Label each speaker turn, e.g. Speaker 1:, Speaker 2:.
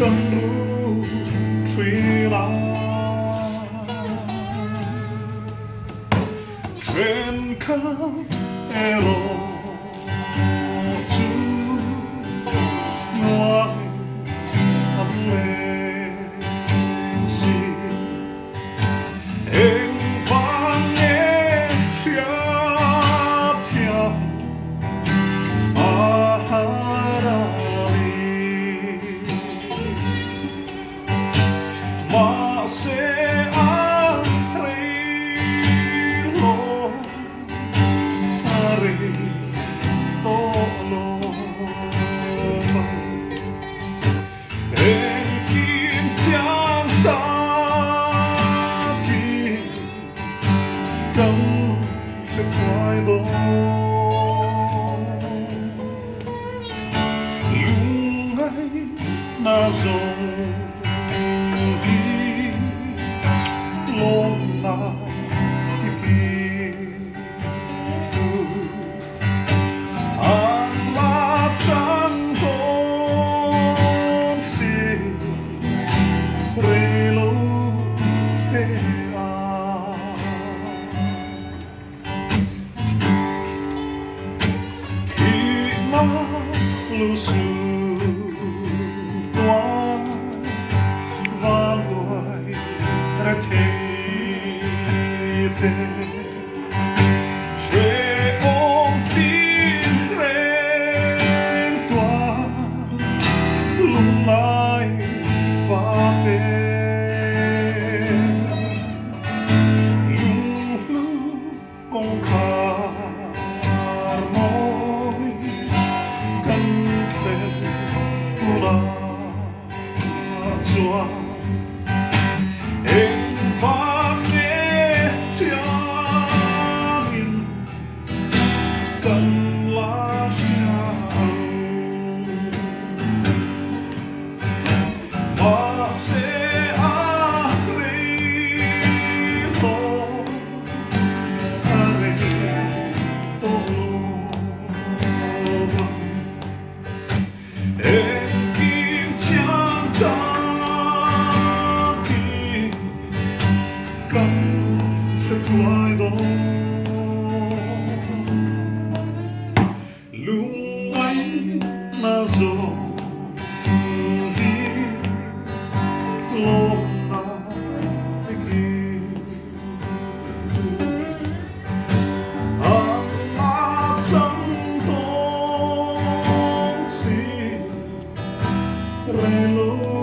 Speaker 1: ru truy la trên khắp ero chu ngoài ấm lên gì em vang nghe phía theo ma se em kim chạm ta khi cấm sẽ quay đó lung ấy na dòng đi lông na lưu su toa và đuổi ra thế che ôm tin ren toa lung lại pha tên lung con em vang nghe tiếng cần lá và sẽ em kim chạm ta cấm sẽ quay đó lung ấy na dòng đi lông na kia anh ta chẳng tôn xin relo